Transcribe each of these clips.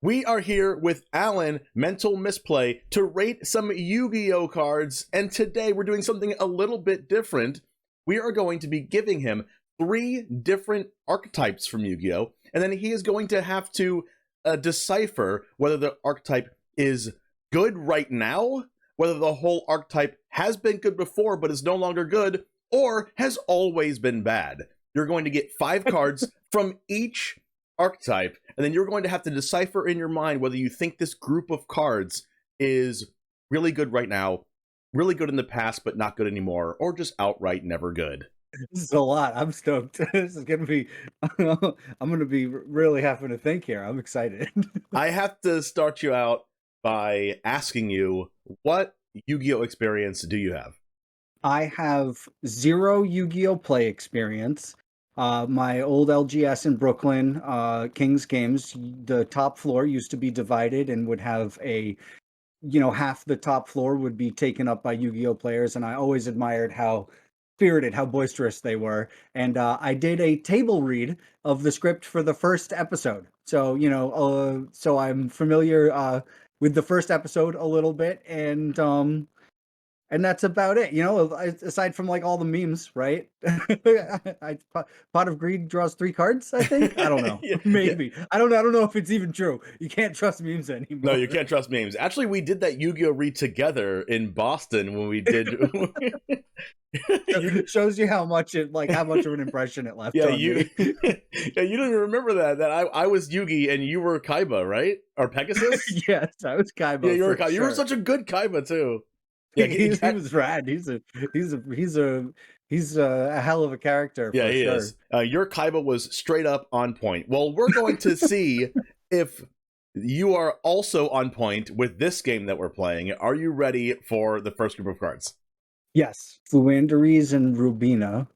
We are here with Alan, Mental Misplay, to rate some Yu-Gi-Oh cards, and today we're doing something a little bit different. We are going to be giving him 3 different archetypes from Yu-Gi-Oh, and then he is going to have to decipher whether the archetype is good right now, whether the whole archetype has been good before but is no longer good, or has always been bad. You're going to get 5 cards from each archetype, and then you're going to have to decipher in your mind whether you think this group of cards is really good right now, really good in the past but not good anymore, or just outright never good. This is a lot. I'm stoked. This is gonna be I'm gonna be really having to think here. I'm excited. I have to start you out by asking you, what Yu-Gi-Oh experience do you have? I have 0 Yu-Gi-Oh! Play experience. My old LGS in Brooklyn, Kings Games, the top floor used to be divided and would have half the top floor would be taken up by Yu-Gi-Oh! Players, and I always admired how spirited, how boisterous they were. And I did a table read of the script for the first episode. So I'm familiar with the first episode a little bit, and that's about it. Aside from like all the memes, right? Pot of Greed draws 3 cards, I think. I don't know. Yeah, yeah. Maybe. I don't know if it's even true. You can't trust memes No, anymore. you can't trust memes. Actually, we did that Yu-Gi-Oh read together in Boston when we did. Shows you how much of an impression it left Yeah, on me. yeah, you don't even remember that. I was Yugi and you were Kaiba, right? Or Pegasus? Yes, I was Yeah, Kaiba you were for Kaiba. You were sure. such a good Kaiba too. Yeah, He was rad. He's a hell of a character yeah, for he sure. is. Your Kaiba was straight up on point. Well, we're going to see if you are also on point with this game that we're playing. Are you ready for the first group of cards? Yes, Fluanderies and Rubina,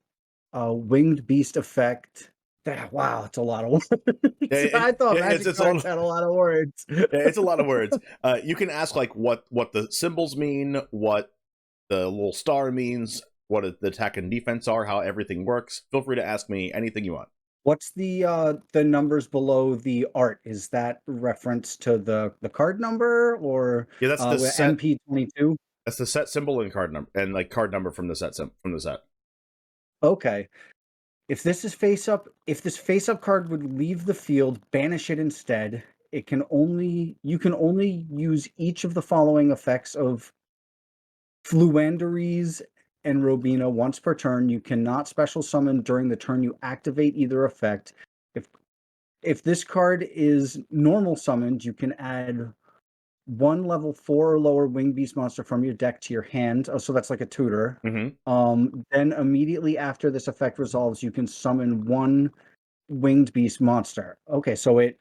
Winged Beast effect. Wow, it's a lot of words. I thought Magic It's a cards lot. had a lot of words. It's a lot of words. You can ask like what the symbols mean, what the little star means, what the attack and defense are, how everything works. Feel free to ask me anything you want. What's the numbers below the art? Is that reference to the card number or Yeah, that's the set. MP22? That's the set symbol and card number, and like card number from the from the set. Okay. If this face up card would leave the field, banish it instead. You can only use each of the following effects of Fluanderies and Robina once per turn. You cannot special summon during the turn you activate either effect. If if this card is normal summoned, you can add 1 level 4 or lower winged beast monster from your deck to your hand. Oh, so that's like a tutor. Mm-hmm. Then immediately after this effect resolves, you can summon 1 winged beast monster. Okay, so it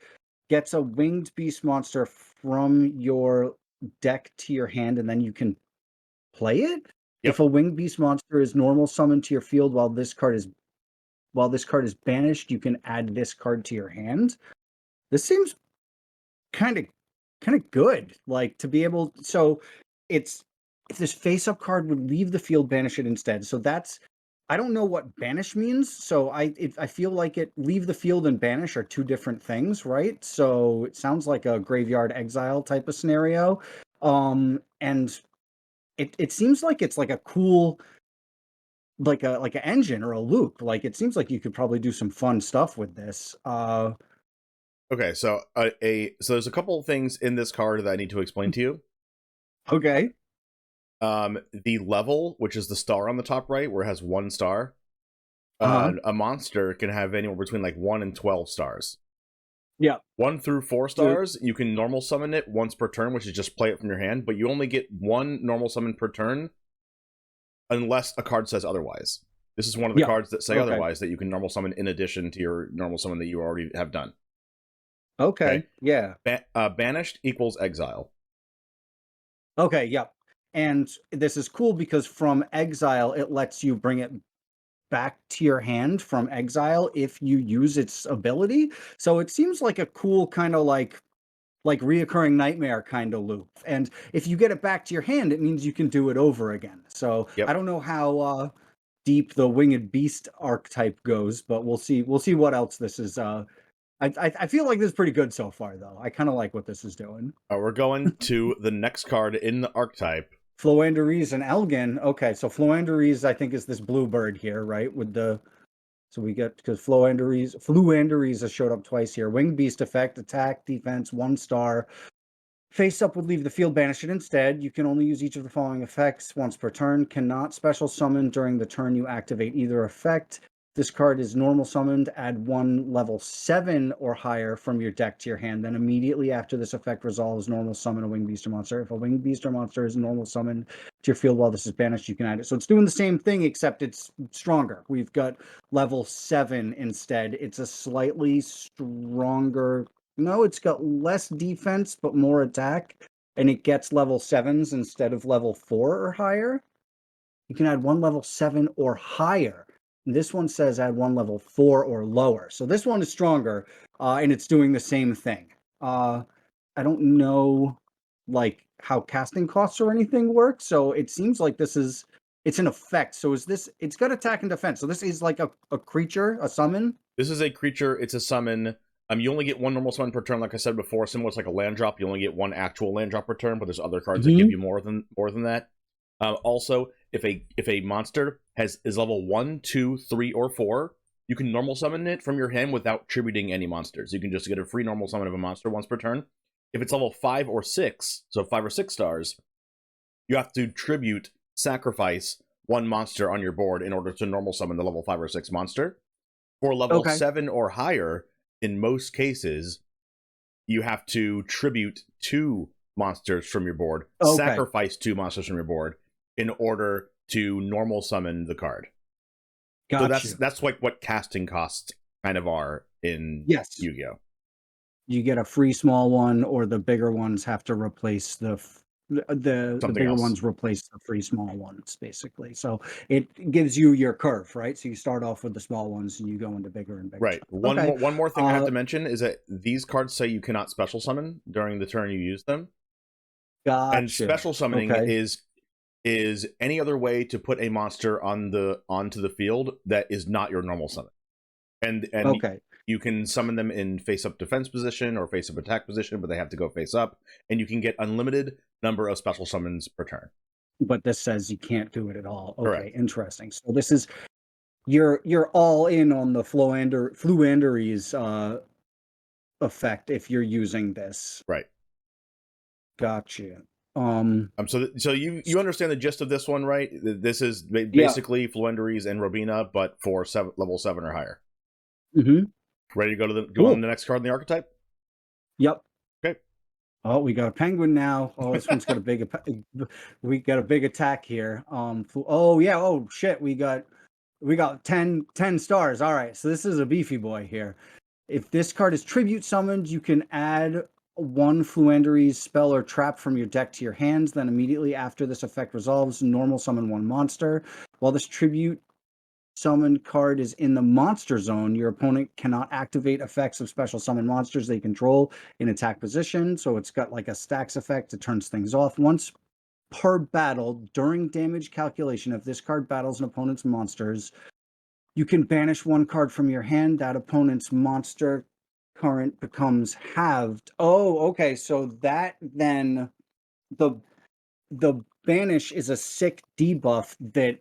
gets a winged beast monster from your deck to your hand, and then you can play it. If Yep. a winged beast monster is normal summoned to your field while this card is banished, you can add this card to your hand. This seems kind of good. Like to be able so it's if this face up card would leave the field, banish it instead. So that's I don't know what banish means. So I feel like leave the field and banish are 2 different things, right? So it sounds like a graveyard exile type of scenario. And it seems like it's like a cool like an engine or a loop. Like it seems like you could probably do some fun stuff with this. Okay, so so there's a couple of things in this card that I need to explain to you. Okay. The level, which is the star on the top right, where it has 1 star. Uh-huh. A monster can have anywhere between like 1 and 12 stars. Yeah. 1 through 4 So stars, you can normal summon it once per turn, which is just play it from your hand, but you only get 1 normal summon per turn unless a card says otherwise. This is one of the yeah. cards that say Okay. otherwise, that you can normal summon in addition to your normal summon that you already have done. Okay? Okay. Yeah. Banished equals exile. Okay, yep. And this is cool because from exile, it lets you bring it back to your hand from exile if you use its ability. So it seems like a cool kind of like reoccurring nightmare kind of loop. And if you get it back to your hand, it means you can do it over again. So I Yep. don't know how deep the winged beast archetype goes, but we'll see. We'll see what else this is I feel like this is pretty good so far, though. I kind of like what this is doing. We're going to the next card in the archetype. Floandries and Elgin. Okay, so Floandries, I think, is this bluebird here, right? With the so we get because Fluandries has showed up twice here. Winged Beast effect, attack, defense, 1 star. Face up would leave the field, banish it instead. You can only use each of the following effects once per turn. Cannot special summon during the turn you activate either effect. This card is normal summoned. Add 1 level 7 or higher from your deck to your hand. Then immediately after this effect resolves, normal summon a Winged Beast or monster. If a Winged Beast or monster is normal summoned to your field while this is banished, you can add it. So it's doing the same thing, except it's stronger. We've got level 7 instead. It's a slightly stronger... No, it's got less defense, but more attack. And it gets level 7s instead of level 4 or higher. You can add 1 level 7 or higher. This one says add 1 level 4 or lower. So this one is stronger, and it's doing the same thing. I don't know like how casting costs or anything work, so it seems like it's an effect. So is this, it's got attack and defense. So this is like a creature, a summon? This is a creature, it's a summon. You only get 1 normal summon per turn, like I said before, similar to like a land drop. You only get 1 actual land drop per turn, but there's other cards that give you more than that. Also, if a monster is level 1, 2, 3, or 4, you can normal summon it from your hand without tributing any monsters. You can just get a free normal summon of a monster once per turn. If it's level 5 or 6, so 5 or 6 stars, you have to tribute, sacrifice 1 monster on your board in order to normal summon the level 5 or 6 monster. For level 7 or higher, in most cases, you have to tribute 2 monsters from your board, sacrifice 2 monsters from your board in order to normal summon the card. Gotcha. So that's like what casting costs kind of are in Yu-Gi-Oh! You get a free small one, or the bigger ones have to replace the bigger ones replace the free small ones, basically. So it gives you your curve, right? So you start off with the small ones and you go into bigger and bigger. Right. One more thing I have to mention is that these cards say you cannot special summon during the turn you use them. Gotcha. And special summoning is any other way to put a monster onto the field that is not your normal summon. And you can summon them in face-up defense position or face-up attack position, but they have to go face-up. And you can get unlimited number of special summons per turn. But this says you can't do it at all. Okay, correct. Interesting. So this is... You're all in on the Fluandries effect if you're using this. Right. Gotcha. So you understand the gist of this one, right? This is basically Fluandries and Robina, but for level 7 or higher. Mm-hmm. Ready to go to go on the next card in the archetype? Yep. Okay. Oh, we got a penguin now. Oh, this one's got we got a big attack here. Oh yeah. Oh shit. We got 10 stars. All right. So this is a beefy boy here. If this card is tribute summoned, you can add 1 Fluandries spell or trap from your deck to your hands. Then immediately after this effect resolves, normal summon 1 monster. While this tribute summoned card is in the monster zone, your opponent cannot activate effects of special summon monsters they control in attack position. So it's got like a stacks effect. It turns things off. Once per battle, during damage calculation, if this card battles an opponent's monsters, you can banish 1 card from your hand. That opponent's monster current becomes halved. Oh, okay. So that then the banish is a sick debuff that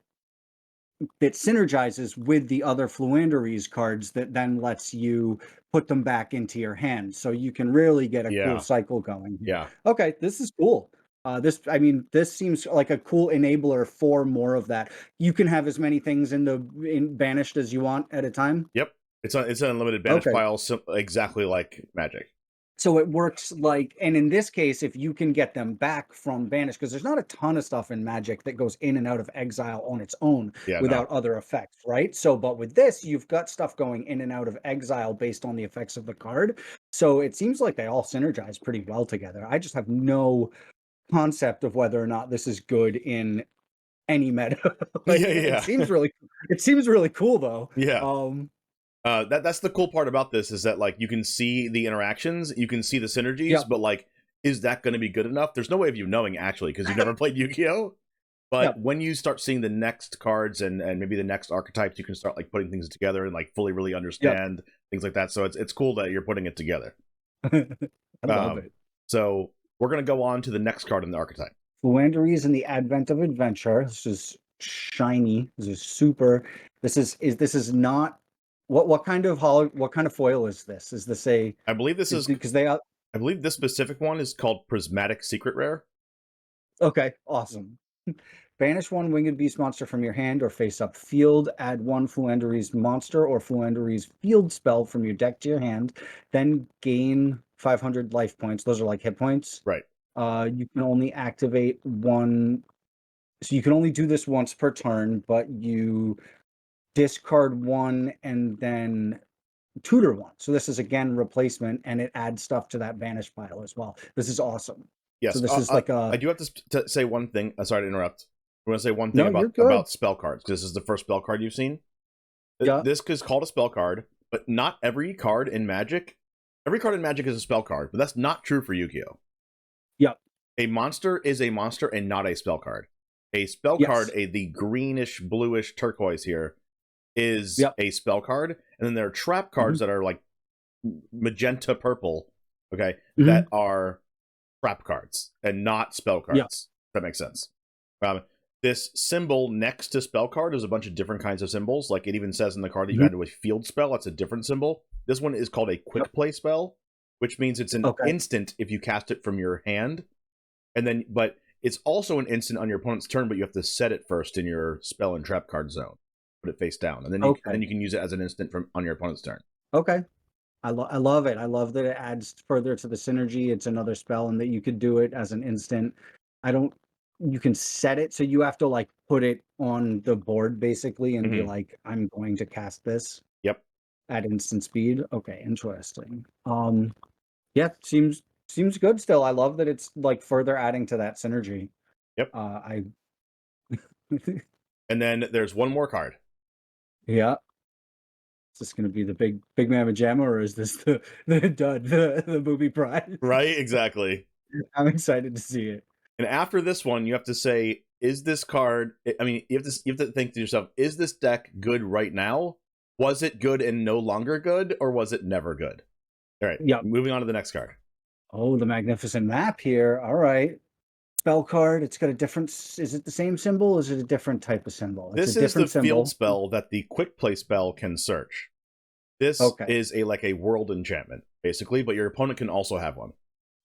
synergizes with the other Fluandries cards that then lets you put them back into your hand. So you can really get a cool cycle going here. Yeah. Okay, this is cool. This seems like a cool enabler for more of that. You can have as many things in banished as you want at a time. Yep. It's an unlimited banish pile, exactly like Magic. So it works like, and in this case, if you can get them back from banish, because there's not a ton of stuff in Magic that goes in and out of exile on its own without other effects, right? So, but with this, you've got stuff going in and out of exile based on the effects of the card. So it seems like they all synergize pretty well together. I just have no concept of whether or not this is good in any meta. It seems really cool though. Yeah. That's the cool part about this, is that like you can see the interactions, you can see the synergies, but like, is that going to be good enough? There's no way of you knowing actually, because you've never played Yu-Gi-Oh! But Yep. when you start seeing the next cards and maybe the next archetypes, you can start like putting things together and like fully really understand things like that. So it's cool that you're putting it together. I love it. So we're gonna go on to the next card in the archetype. Floowandereeze and the Advent of Adventure. This is shiny. This is super. This is not what kind of foil is this? Is this a I believe this is because they I believe this specific one is called Prismatic Secret Rare. okay, awesome. Banish one winged beast monster from your hand or face up field. Add one Floowandereeze monster or Floowandereeze field spell from your deck to your hand. Then gain 500 life points. Those are like hit points. Right. You can only activate one. So you can only do this once per turn, but you discard one and then tutor one. So this is again replacement, and it adds stuff to that banish pile as well. This is awesome. Yes. So this is like a. I do have to say one thing. Sorry to interrupt. I want to say one thing No, you're good. about spell cards. This is the first spell card you've seen. Yeah. This is called a spell card, but not every card in Magic. Every card in Magic is a spell card, but that's not true for Yu-Gi-Oh. Yep. A monster is a monster and not a spell card. A spell card, the greenish, bluish turquoise here, is a spell card, and then there are trap cards that are like magenta purple, okay, that are trap cards and not spell cards. If that makes sense. This symbol next to spell card is a bunch of different kinds of symbols. Like it even says in the card that you add to a field spell, that's a different symbol. This one is called a quick play spell, which means it's an instant if you cast it from your hand. And then, but it's also an instant on your opponent's turn, but you have to set it first in your spell and trap card zone. Put it face down, and then you can use it as an instant on your opponent's turn. Okay. I love it. I love that it adds further to the synergy. It's another spell, and that you could do it as an instant. You can set it, so you have to like put it on the board basically and be like, I'm going to cast this. Yep. At instant speed. Okay, interesting. Yeah, seems good still. I love that it's like further adding to that synergy. Yep. And then there's one more card. Yeah. Is this going to be the big mamma jamma, or is this the dud, the booby prize? Right, exactly. I'm excited to see it. And after this one, you have to say, is this card? I mean, you have to think to yourself, is this deck good right now? Was it good and no longer good, or was it never good? All right. Yeah. Moving on to the next card. Oh, the magnificent map here. All right. Spell card. It's got a different. Is it the same symbol? Or is it a different type of symbol? This is the field spell that the quick play spell can search. This is a world enchantment, basically, but your opponent can also have one.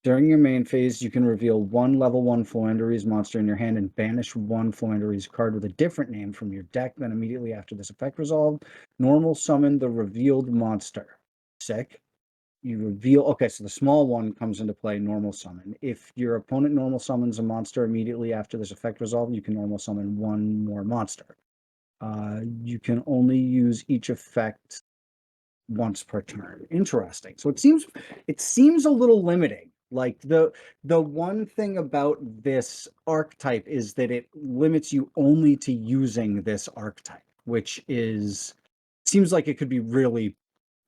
During your main phase, you can reveal one level 1 Floowandereeze monster in your hand and banish one Floowandereeze card with a different name from your deck. Then immediately after this effect resolved, normal summon the revealed monster. Sick. You reveal. Okay, so the small one comes into play, normal summon. If your opponent normal summons a monster immediately after this effect resolved, you can normal summon one more monster. You can only use each effect once per turn. Interesting. So it seems a little limiting. Like the one thing about this archetype is that it limits you only to using this archetype, which seems like it could be really,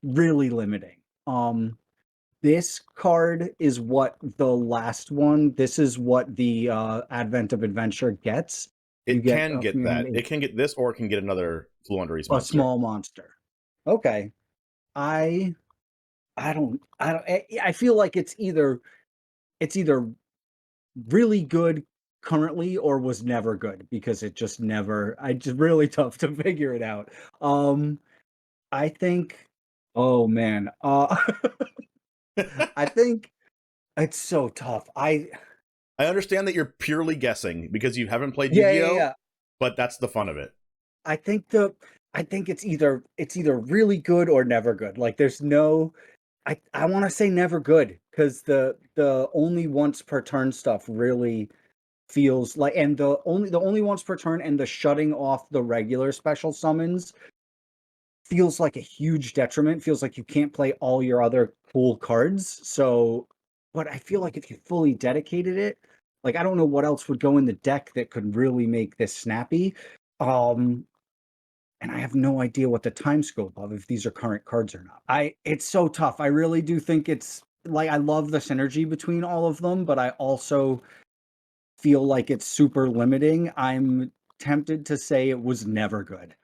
really limiting. This card is what the last one. This is what the Advent of Adventure gets. It can get that. It can get this, or it can get another Floowandereeze monster. A small monster. Okay. I feel like it's either really good currently or was never good, because it just never. Just really tough to figure it out. I think. Oh man. I think it's so tough. I understand that you're purely guessing because you haven't played Yu-Gi-Oh, but that's the fun of it. I think it's either really good or never good. Like there's no. I want to say never good, because the only once per turn stuff really feels like, and the only once per turn and the shutting off the regular special summons feels like a huge detriment. Feels like you can't play all your other cool cards. So, but I feel like if you fully dedicated it, like I don't know what else would go in the deck that could really make this snappy. And I have no idea what the time scope of if these are current cards or not. It's so tough. I really do think it's like, I love the synergy between all of them, but I also feel like it's super limiting. I'm tempted to say it was never good.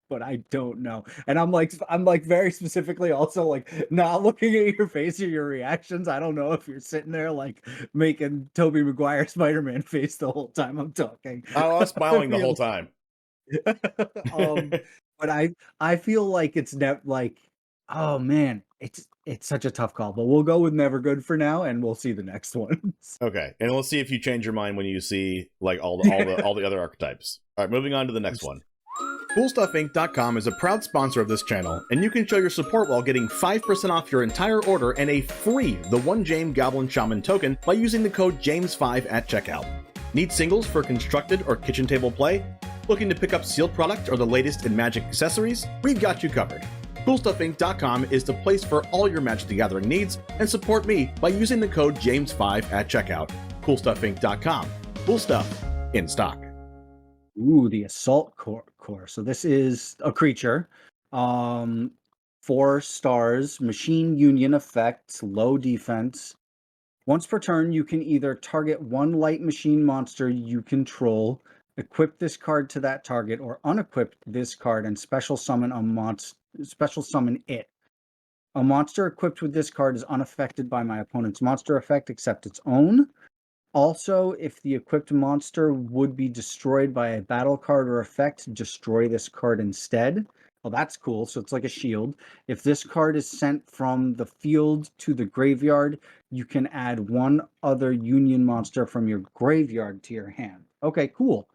But I don't know. And I'm like very specifically also like not looking at your face or your reactions. I don't know if you're sitting there like making Tobey Maguire Spider-Man face the whole time I'm talking. I was smiling the whole Feel- time. um but I feel like it's like, oh man, it's such a tough call, but we'll go with never good for now and we'll see the next ones. Okay, and we'll see if you change your mind when you see like all the other archetypes. All right, moving on to the next one. CoolStuffInc.com is a proud sponsor of this channel, and you can show your support while getting 5% off your entire order and a free The One James Goblin Shaman token by using the code JAMES5 at checkout. Need singles for constructed or kitchen table play? Looking to pick up sealed product or the latest in Magic accessories? We've got you covered. CoolStuffInc.com is the place for all your Magic the Gathering needs, and support me by using the code JAMES5 at checkout. CoolStuffInc.com. Cool stuff in stock. Ooh, the Assault Core. So this is a creature. 4 stars, Machine Union effect, low defense. Once per turn, you can either target one light machine monster you control, equip this card to that target, or unequip this card and special summon a monster. Special summon it. A monster equipped with this card is unaffected by my opponent's monster effect except its own. Also, if the equipped monster would be destroyed by a battle card or effect, destroy this card instead. Well, that's cool. So it's like a shield. If this card is sent from the field to the graveyard, you can add one other Union monster from your graveyard to your hand. Okay, cool.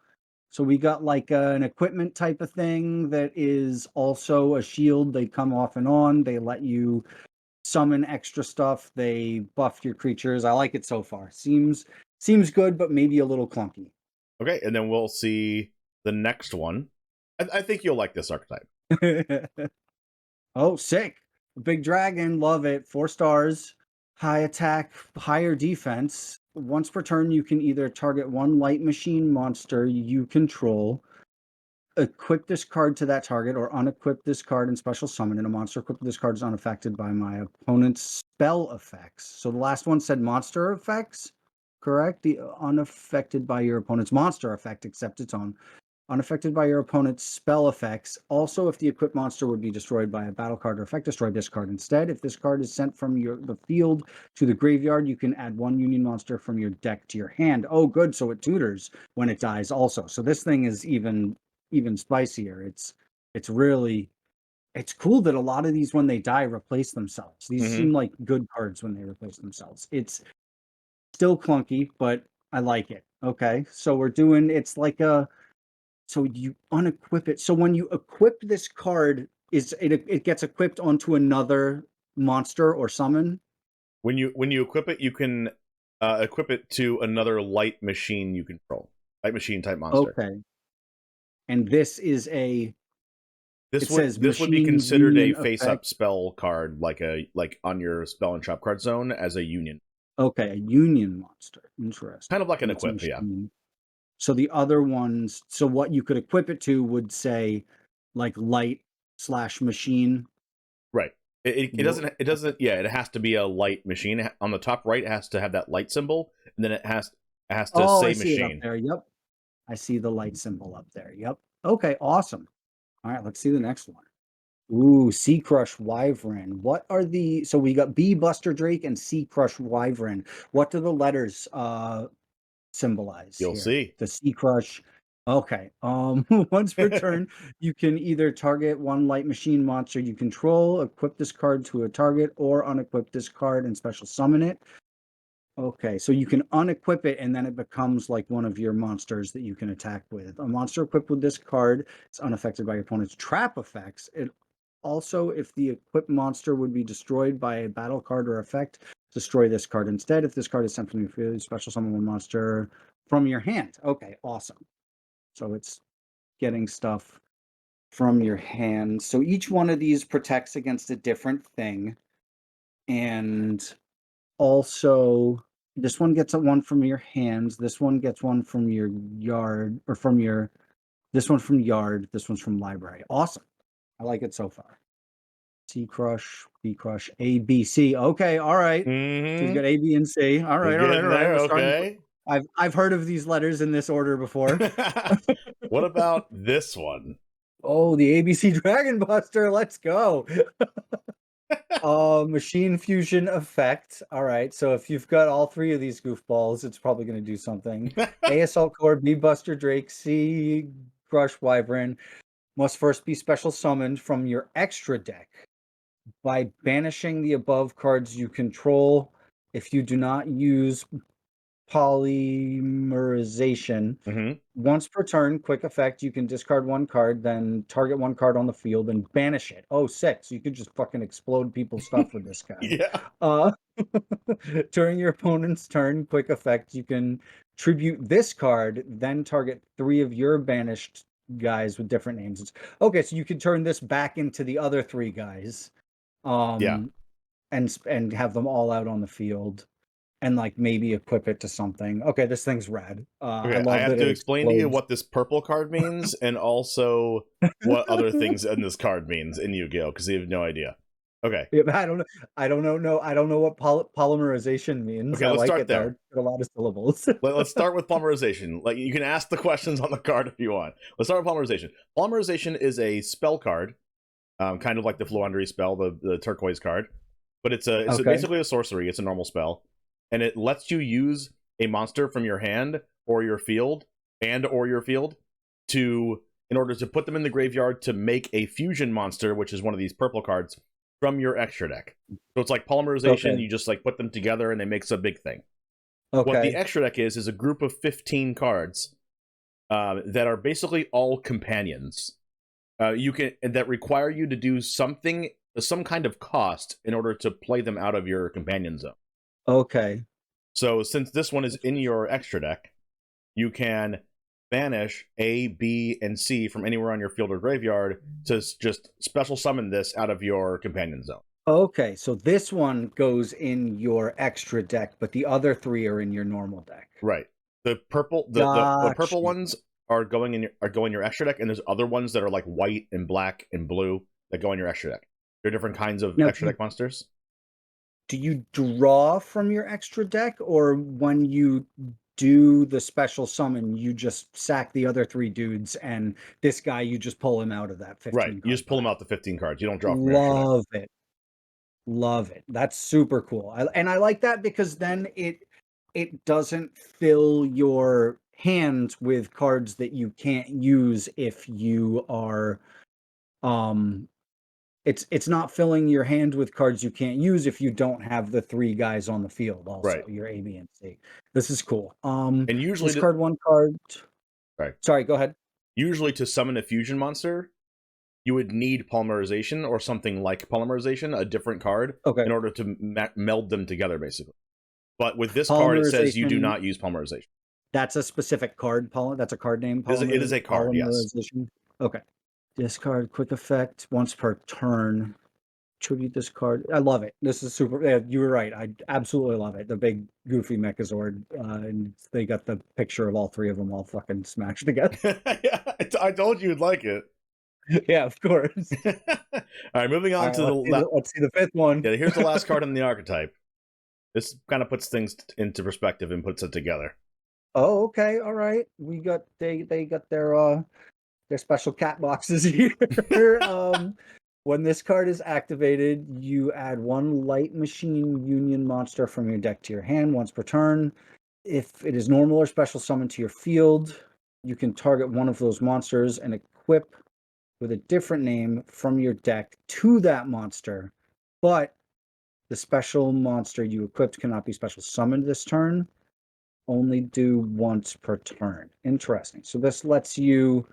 So we got like an equipment type of thing that is also a shield. They come off and on. They let you summon extra stuff. They buff your creatures. I like it so far. Seems good, but maybe a little clunky. Okay, and then we'll see the next one. I think you'll like this archetype. Oh, sick. Big dragon, love it. 4 stars, high attack, higher defense. Once per turn, you can either target one light machine monster you control, equip this card to that target, or unequip this card and special summon it. A monster equipped with this card is unaffected by my opponent's spell effects. So the last one said monster effects, correct? The unaffected by your opponent's monster effect, except its own. Unaffected by your opponent's spell effects. Also, if the equipped monster would be destroyed by a battle card or effect, destroy this card instead. If this card is sent from the field to the graveyard, you can add one Union monster from your deck to your hand. Oh, good. So it tutors when it dies also. So this thing is even spicier. It's really, it's cool that a lot of these when they die replace themselves. These seem like good cards when they replace themselves. It's still clunky, but I like it. Okay, so we're doing, it's like a, so you unequip it. So when you equip this card, it gets equipped onto another monster or summon? When you equip it, you can equip it to another light machine you control. Light machine type monster. Okay. And this is a, This says would be Machine considered a Union face-up effect. spell card, like on your spell and shop card zone as a union. Okay, a Union monster. Interesting. Kind of like an It's a equip, yeah. machine. So the other ones, so what you could equip it to would say like light / machine. Right. It doesn't yeah, it has to be a light machine. On the top right, it has to have that light symbol, and then it has to say I see it up machine. there. Yep. I see the light symbol up there. Yep. Okay, awesome. All right, let's see the next one. Ooh, Sea Crush Wyvern. What are the, so we got Bee Buster Drake and Sea Crush Wyvern. What do the letters symbolize You'll here? see. The Sea Crush. Okay. Once per turn, you can either target one light machine monster you control, equip this card to a target, or unequip this card and special summon it. Okay, so you can unequip it and then it becomes like one of your monsters that you can attack with. A monster equipped with this card is unaffected by your opponent's trap effects. It also, if the equipped monster would be destroyed by a battle card or effect, destroy this card instead. If this card is sent from your field, special summon one monster from your hand. Okay, awesome. So it's getting stuff from your hand. So each one of these protects against a different thing. And also, this one gets one from your hands. This one gets one from your yard, or from your, this one from yard. This one's from library. Awesome. I like it so far. C Crush, B Crush, A, B, C. Okay, all right. So he's got A, B, and C. All right, all right, all right. There, We're starting. okay. I've heard of these letters in this order before. What about this one? Oh, the ABC Dragon Buster. Let's go. Machine fusion effect. All right. So if you've got all three of these goofballs, it's probably going to do something. A Assault Core, B Buster Drake, C Crush Wyvern must first be special summoned from your extra deck by banishing the above cards you control. If you do not use polymerization, once per turn, quick effect, you can discard one card, then target one card on the field and banish it. Oh, sick. So you could just fucking explode people's stuff with this guy. Yeah. During your opponent's turn, quick effect, you can tribute this card, then target 3 of your banished guys with different names. Okay, so you can turn this back into the other 3 guys. Yeah. And have them all out on the field. And like maybe equip it to something. Okay, this thing's rad. Okay, I have to explain to you what this purple card means, and also what other things in this card means in Yu-Gi-Oh, because you have no idea. Okay. Yeah, I don't know. I don't know what polymerization means. Okay, let's like start it there. A lot of syllables. Let's start with polymerization. Like, you can ask the questions on the card if you want. Let's start with polymerization. Polymerization is a spell card, kind of like the Floowandereeze spell, the turquoise card, but it's basically a sorcery. It's a normal spell, and it lets you use a monster from your hand or your field in order to put them in the graveyard to make a fusion monster, which is one of these purple cards, from your extra deck. So it's like polymerization. Okay. You just like put them together and it makes a big thing. Okay. What the extra deck is a group of 15 cards that are basically all companions. That require you to do some kind of cost in order to play them out of your companion zone. Okay. So since this one is in your extra deck, you can banish A, B, and C from anywhere on your field or graveyard to just special summon this out of your companion zone. Okay, so this one goes in your extra deck, but the other 3 are in your normal deck. Right. The purple the purple ones are going in your extra deck, and there's other ones that are like white and black and blue that go in your extra deck. There are different kinds of extra deck monsters. Do you draw from your extra deck, or when you do the special summon, you just sack the other 3 dudes, and this guy, you just pull him out of that 15 Right, you just pull him out the 15 cards. You don't draw from Love it. Love it. That's super cool. And I like that because then it doesn't fill your hands with cards that you can't use if you are it's not filling your hand with cards you can't use if you don't have the 3 guys on the field also, right. Your A, B, and C. This is cool. And usually discard 1 card. Right. Sorry, go ahead. Usually to summon a fusion monster, you would need polymerization or something like polymerization, a different card, in order to meld them together, basically. But with this card, it says you do not use polymerization. That's a specific card, that's a card name? It is a card, yes. Okay. Discard, quick effect, once per turn. Tribute this card. I love it. This is super. Yeah, you were right. I absolutely love it. The big goofy Mechazord, and they got the picture of all 3 of them all fucking smashed together. Yeah, I told you you'd like it. Yeah, of course. All right, moving on to let's see the 5th one. Yeah, here's the last card in the archetype. This kind of puts things into perspective and puts it together. Oh, okay, all right. We got they got their special cat boxes here. When this card is activated, you add 1 Light Machine Union monster from your deck to your hand once per turn. If it is normal or special summoned to your field, you can target one of those monsters and equip with a different name from your deck to that monster. But the special monster you equipped cannot be special summoned this turn. Only do once per turn. Interesting. So this lets you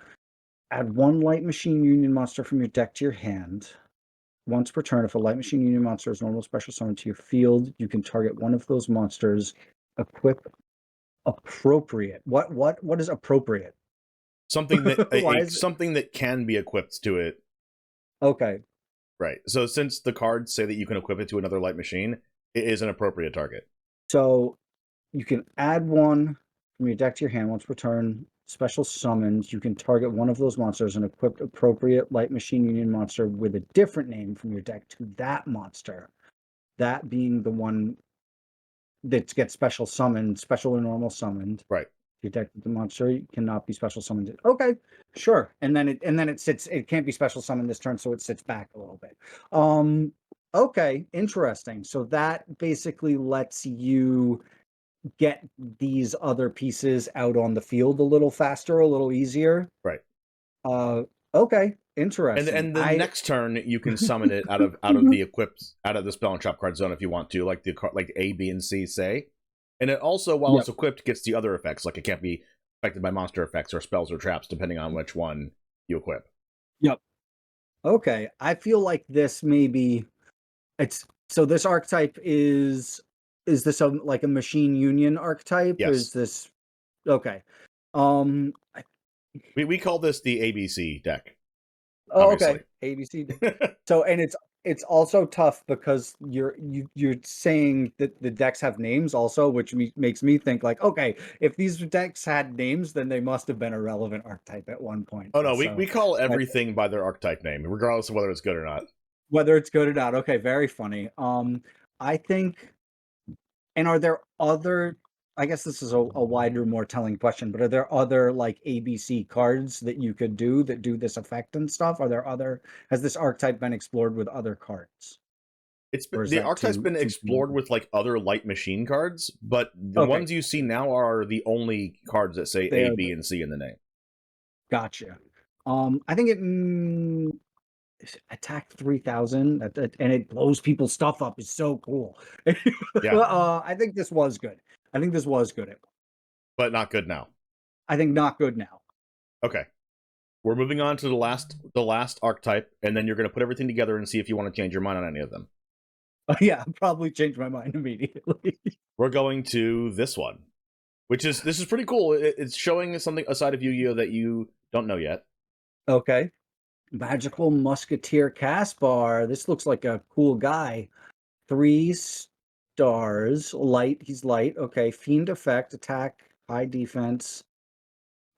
add 1 Light Machine Union monster from your deck to your hand. Once per turn, if a Light Machine Union monster is normal special summon to your field, you can target one of those monsters. Equip appropriate. What is appropriate? Something that something that can be equipped to it. Okay. Right. So since the cards say that you can equip it to another light machine, it is an appropriate target. So you can add 1 from your deck to your hand once per turn. Special summons, you can target one of those monsters and equip appropriate Light Machine Union monster with a different name from your deck to that monster. That being the one that gets special summoned, special or normal summoned. Right. If you deck with the monster, it cannot be special summoned. Okay, sure. And then it sits. It can't be special summoned this turn, so it sits back a little bit. Okay, interesting. So that basically lets you get these other pieces out on the field a little faster, a little easier. Right. Okay, interesting. And the next turn you can summon it out of the spell and trap card zone if you want to, like like A, B, and C say. And it also, while it's equipped, gets the other effects. Like it can't be affected by monster effects or spells or traps, depending on which one you equip. Yep. Okay, I feel like this maybe this archetype is this like a machine union archetype? Yes. Or is this okay? I We call this the ABC deck. Oh, obviously. okay. ABC. So, and it's also tough because you're saying that the decks have names also, which makes me think like, okay, if these decks had names, then they must have been a relevant archetype at one point. Oh no, we call everything by their archetype name, regardless of whether it's good or not. Whether it's good or not. Okay, very funny. I think, and are there other? I guess this is a wider, more telling question, but are there other like ABC cards that you could do that do this effect and stuff? Has this archetype been explored with other cards? The archetype's been explored with like other light machine cards, but the ones you see now are the only cards that say A, B, and C in the name. Gotcha. I think it attack 3000 and it blows people's stuff up is so cool. Yeah. I think this was good. But not good now. I think not good now. Okay. We're moving on to the last archetype, and then you're going to put everything together and see if you want to change your mind on any of them. Yeah, I'll probably change my mind immediately. We're going to this one, this is pretty cool. It's showing something aside of Yu-Gi-Oh that you don't know yet. Okay. Magical Musketeer Caspar. This looks like a cool guy. 3 stars. Light. He's light. Okay. Fiend effect. Attack. High defense.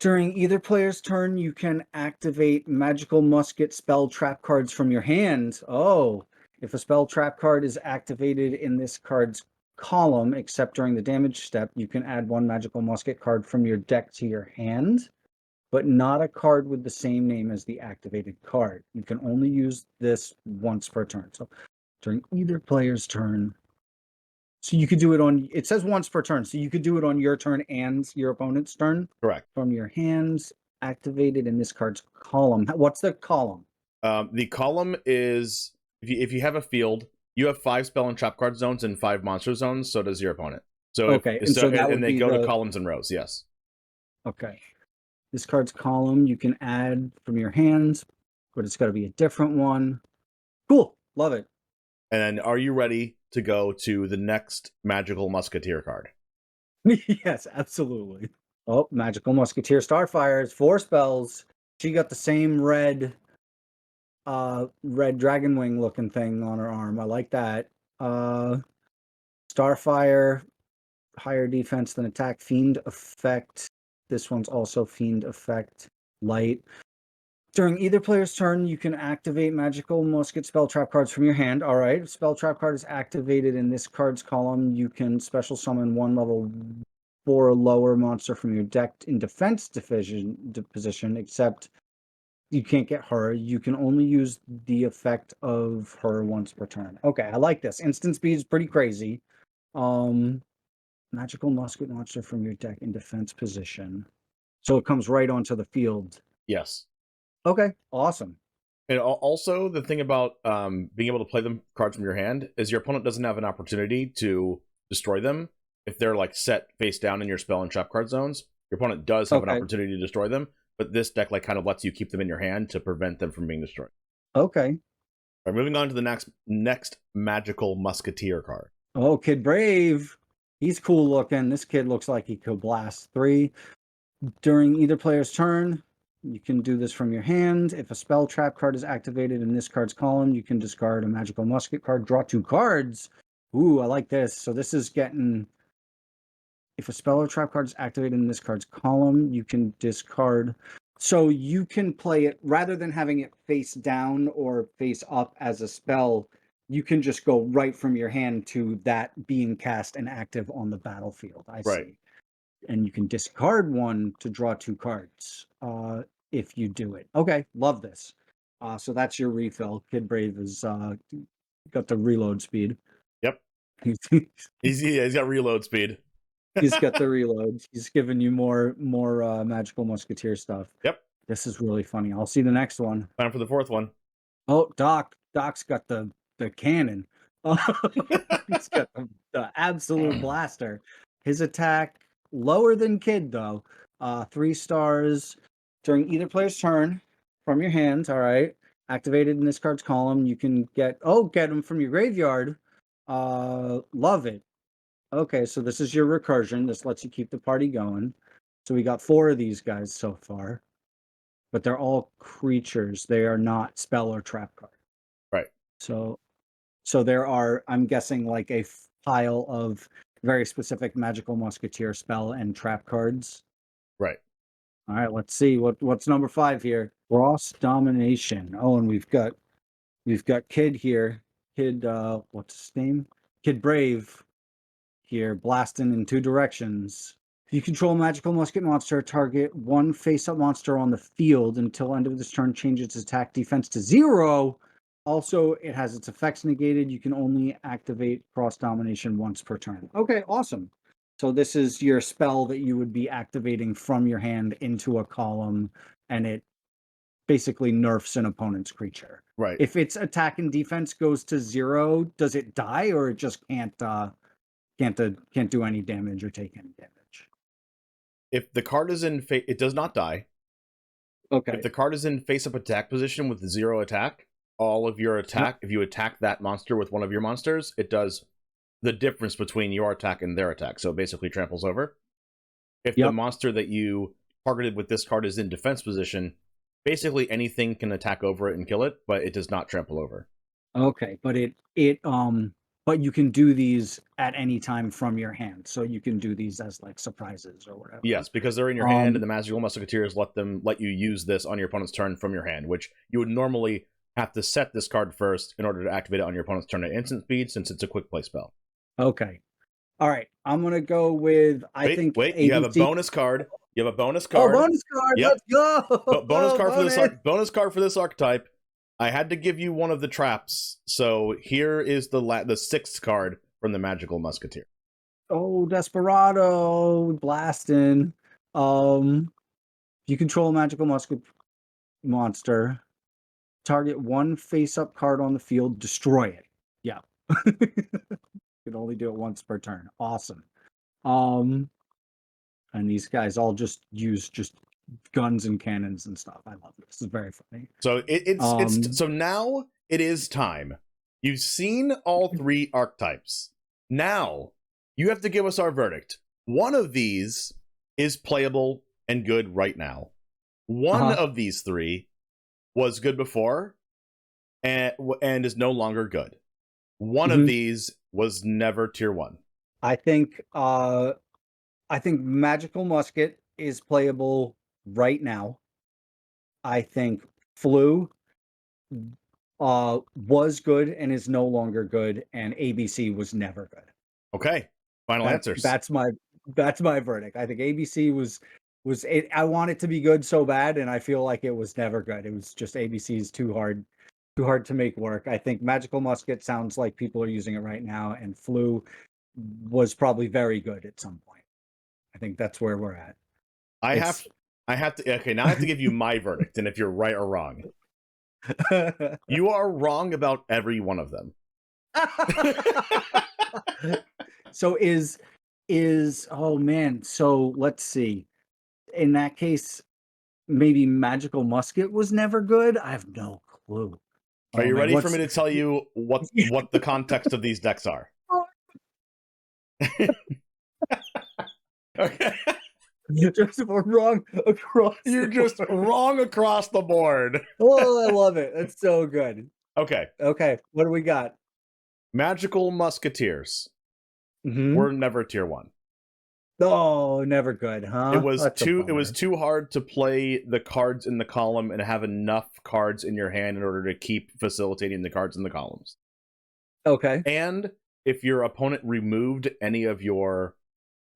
During either player's turn, you can activate Magical Musket spell trap cards from your hand. Oh. If a spell trap card is activated in this card's column, except during the damage step, you can add 1 Magical Musket card from your deck to your hand, but not a card with the same name as the activated card. You can only use this once per turn. So during either player's turn. So you could do it it says once per turn, so you could do it on your turn and your opponent's turn. Correct. From your hands, activated in this card's column. What's the column? The column is, if you have a field, you have 5 spell and trap card zones and 5 monster zones, so does your opponent. So okay, and they go to columns and rows, yes. Okay. This card's column you can add from your hands, but it's got to be a different one. Cool. Love it. And are you ready to go to the next Magical Musketeer card? Yes, absolutely. Oh, Magical Musketeer Starfire is 4 spells. She got the same red dragon wing looking thing on her arm. I like that. Starfire, higher defense than attack. Fiend effect. This one's also Fiend effect. Light. During either player's turn, you can activate Magical Musket spell trap cards from your hand. All right. If spell trap card is activated in this card's column, you can special summon 1 level 4 or lower monster from your deck in defense position, except you can't get her. You can only use the effect of her once per turn. Okay, I like this. Instant speed is pretty crazy. Magical Musket monster from your deck in defense position. So it comes right onto the field. Yes. Okay, awesome. And also, the thing about being able to play them cards from your hand is your opponent doesn't have an opportunity to destroy them if they're like set face down in your spell and trap card zones. Your opponent does have an opportunity to destroy them, but this deck like kind of lets you keep them in your hand to prevent them from being destroyed. Okay. All right, moving on to the next Magical Musketeer card. Oh, Kid Brave. He's cool looking. This kid looks like he could blast 3. During either player's turn, you can do this from your hand. If a spell trap card is activated in this card's column, you can discard a Magical Musket card, draw 2 cards. Ooh, I like this. So this is getting... If a spell or trap card is activated in this card's column, you can discard. So you can play it, rather than having it face down or face up as a spell, you can just go right from your hand to that being cast and active on the battlefield. I Right. see. And you can discard one to draw 2 cards if you do it. Okay, love this. So that's your refill. Kid Brave has got the reload speed. Yep. He's He's got reload speed. he's got the reload. He's giving you more Magical Musketeer stuff. Yep. This is really funny. I'll see the next one. Time for the fourth one. Oh, Doc's got the cannon. He's got the absolute blaster. His attack lower than Kid though. 3 stars during either player's turn from your hand. All right, activated in this card's column. You can get them from your graveyard. Love it. Okay, so this is your recursion. This lets you keep the party going. So we got 4 of these guys so far, but they're all creatures. They are not spell or trap cards. Right. So there are, I'm guessing, like a pile of very specific Magical Musketeer spell and trap cards. Right. All right, let's see what's number 5 here. Cross Domination. Oh, and we've got Kid here. Kid, what's his name? Kid Brave here, blasting in 2 directions. If you control a magical musket monster, target 1 face-up monster on the field until end of this turn changes its attack defense to 0. Also, it has its effects negated. You can only activate Cross Domination once per turn. Okay, awesome. So this is your spell that you would be activating from your hand into a column, and it basically nerfs an opponent's creature. Right. If its attack and defense goes to 0, does it die, or it just can't do any damage or take any damage? If the card is in it does not die. Okay. If the card is in face-up attack position with 0 attack, all of your attack, if you attack that monster with one of your monsters, it does the difference between your attack and their attack. So it basically tramples over. If the monster that you targeted with this card is in defense position, basically anything can attack over it and kill it, but it does not trample over. Okay, but but you can do these at any time from your hand, so you can do these as like surprises or whatever. Yes, because they're in your hand, and the Magical Musketeers let you use this on your opponent's turn from your hand, which you would normally have to set this card first in order to activate it on your opponent's turn at instant speed, since it's a quick play spell. Okay. All right, I'm gonna go with Wait, ABC... you have a bonus card. You have a bonus card. Oh, bonus card! Yep. Let's go! Bonus card for this archetype. I had to give you one of the traps, so here is the 6th card from the Magical Musketeer. Oh, Desperado blasting. You control a magical musket monster. Target 1 face-up card on the field. Destroy it. Yeah. You can only do it once per turn. Awesome. And these guys all just use guns and cannons and stuff. I love it. This is very funny. So it's so now it is time. You've seen all 3 archetypes. Now you have to give us our verdict. One of these is playable and good right now. One of these 3 was good before and is no longer good. One of these was never tier 1. I think Magical Musket is playable right now. I think Flu was good and is no longer good, and ABC was never good. Okay, final answers. That's my verdict. I think ABC was it. I want it to be good so bad, and I feel like it was never good. It was just ABC's too hard to make work. I think Magical Musket sounds like people are using it right now, and Flu was probably very good at some point. I think that's where we're at. I have to. Okay, now I have to give you my verdict, and if you're right or wrong. You are wrong about every one of them. So oh man, so let's see. In that case, maybe Magical Musket was never good? I have no clue. Are you ready for me to tell you what the context of these decks are? Okay. You're just wrong across. You're just wrong across the board. Oh, I love it. That's so good. Okay. What do we got? Magical Musketeers were never tier 1. Oh, never good, huh? It was too hard to play the cards in the column and have enough cards in your hand in order to keep facilitating the cards in the columns. Okay. And if your opponent removed any of your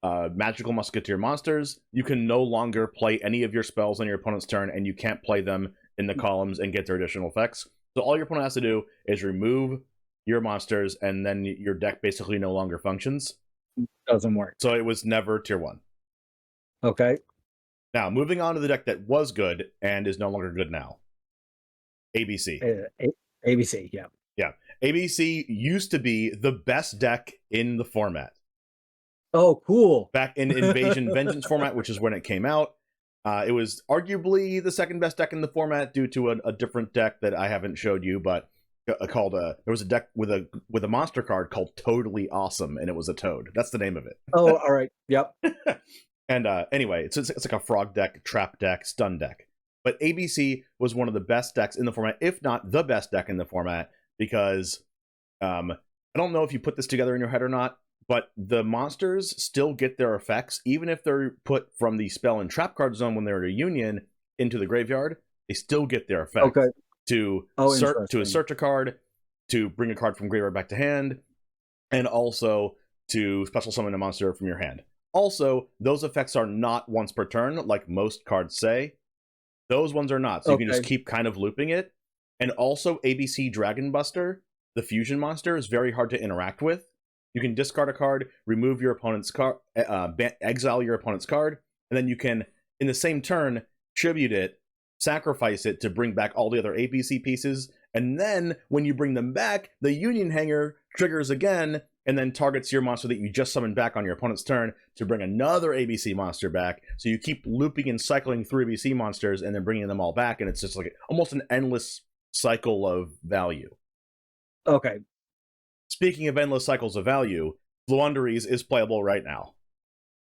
magical musketeer monsters, you can no longer play any of your spells on your opponent's turn, and you can't play them in the columns and get their additional effects. So all your opponent has to do is remove your monsters, and then your deck basically no longer functions. Doesn't work. So it was never tier 1. Okay. Now, moving on to the deck that was good and is no longer good now. ABC. ABC, yeah. Yeah. ABC used to be the best deck in the format. Oh, cool. Back in Invasion Vengeance format, which is when it came out. It was arguably the second best deck in the format due to a different deck that I haven't showed you, but there was a deck with a monster card called Totally Awesome, and it was a toad. That's the name of it. Oh, all right. Yep. And anyway, it's like a frog deck, trap deck, stun deck. But ABC was one of the best decks in the format, if not the best deck in the format, because I don't know if you put this together in your head or not, but the monsters still get their effects, even if they're put from the spell and trap card zone when they're in a union into the graveyard. They still get their effects. Okay. To search a card, to bring a card from graveyard back to hand, and also to special summon a monster from your hand. Also, those effects are not once per turn, like most cards say. Those ones are not, so you can just keep kind of looping it. And also, ABC Dragon Buster, the fusion monster, is very hard to interact with. You can discard a card, remove your opponent's card, exile your opponent's card, and then you can, in the same turn, tribute it, sacrifice it to bring back all the other ABC pieces, and then when you bring them back, the Union Hanger triggers again, and then targets your monster that you just summoned back on your opponent's turn to bring another ABC monster back. So you keep looping and cycling through ABC monsters and then bringing them all back, and it's just like almost an endless cycle of value. Okay. Speaking of endless cycles of value, Floowandereeze is playable right now.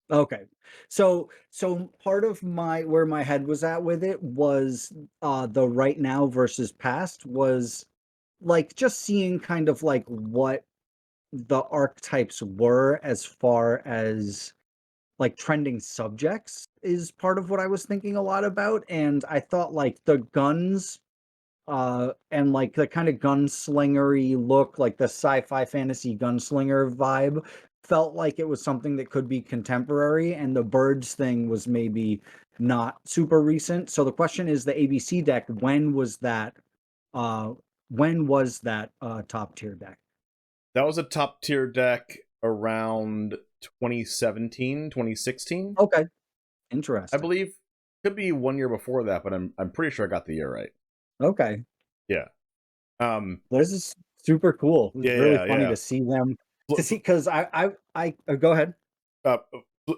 Okay. So part of where my head was at with it was the right now versus past was like just seeing kind of like what the archetypes were as far as like trending subjects is part of what I was thinking a lot about. And I thought like the guns and like the kind of gunslingery look, like the sci-fi fantasy gunslinger vibe, felt like it was something that could be contemporary, and the birds thing was maybe not super recent. So the question is, the ABC deck, when was that top tier deck? That was a top tier deck around 2017, 2016. Okay. Interesting. I believe. Could be 1 year before that, but I'm pretty sure I got the year right. Okay. Yeah. This is super cool. It's really funny to see them because I go ahead.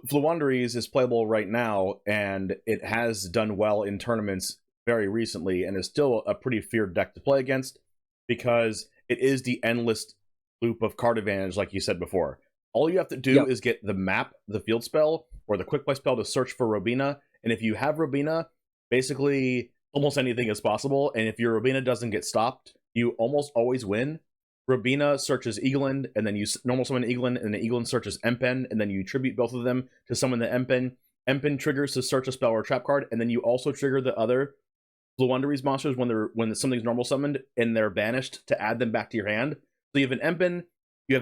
Floowandereeze is playable right now, and it has done well in tournaments very recently, and is still a pretty feared deck to play against because it is the endless loop of card advantage, like you said before. All you have to do is get the map, the field spell, or the quick play spell to search for Robina, and if you have Robina, basically almost anything is possible, and if your Robina doesn't get stopped, you almost always win. Robina searches Eagland, and then you normal summon Eagland, and then Eagland searches Empen, and then you tribute both of them to summon the Empen. Empen triggers to search a spell or a trap card, and then you also trigger the other Floowandereeze monsters when something's normal summoned and they're banished to add them back to your hand. So you have an Empen, you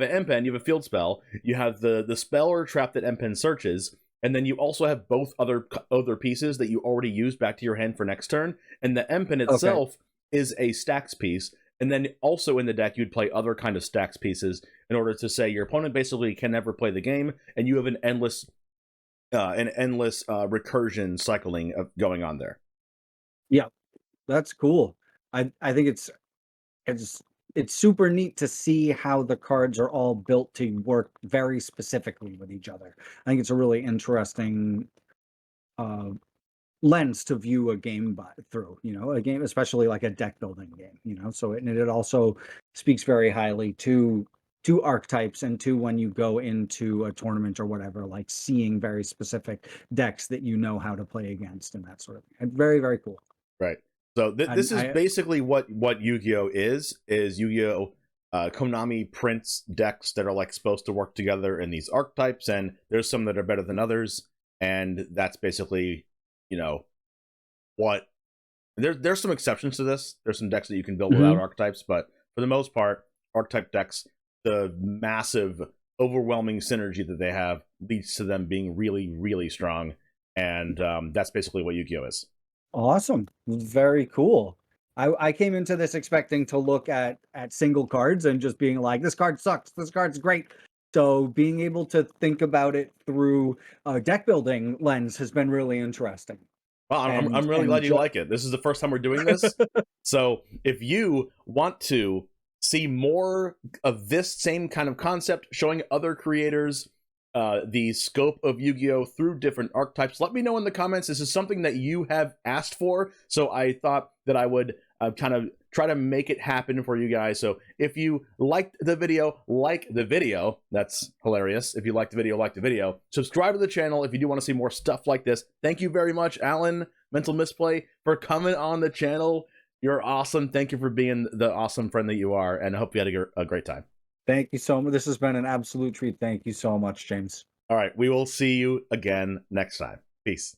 have a field spell, you have the spell or trap that Empen searches, and then you also have both other pieces that you already used back to your hand for next turn, and the Empen itself is a stacks piece. And then also in the deck, you'd play other kind of stacks pieces in order to say your opponent basically can never play the game, and you have an endless recursion cycling of going on there. Yeah, that's cool. I think it's super neat to see how the cards are all built to work very specifically with each other. I think it's a really interesting lens to view a game through, a game, especially like a deck building game, so it also speaks very highly to archetypes and to when you go into a tournament or whatever, like seeing very specific decks that you know how to play against and that sort of thing. Very, very cool. Right. So this is basically what Yu-Gi-Oh is Yu-Gi-Oh! Konami prints decks that are like supposed to work together in these archetypes, and there's some that are better than others, and that's basically what there's some exceptions to this. There's some decks that you can build without archetypes, but for the most part, archetype decks, the massive, overwhelming synergy that they have leads to them being really, really strong. And that's basically what Yu-Gi-Oh is. Awesome. Very cool. I came into this expecting to look at single cards and just being like, this card sucks, this card's great. So being able to think about it through a deck building lens has been really interesting. Well, I'm really glad you like it. This is the first time we're doing this. So if you want to see more of this same kind of concept, showing other creators the scope of Yu-Gi-Oh! Through different archetypes, let me know in the comments. This is something that you have asked for, so I thought that I would kind of try to make it happen for you guys. So if you liked the video, like the video. That's hilarious. If you liked the video, like the video. Subscribe to the channel if you do want to see more stuff like this. Thank you very much, Alan, Mental Misplay, for coming on the channel. You're awesome. Thank you for being the awesome friend that you are, and I hope you had a great time. Thank you so much. This has been an absolute treat. Thank you so much, James. All right, we will see you again next time. Peace.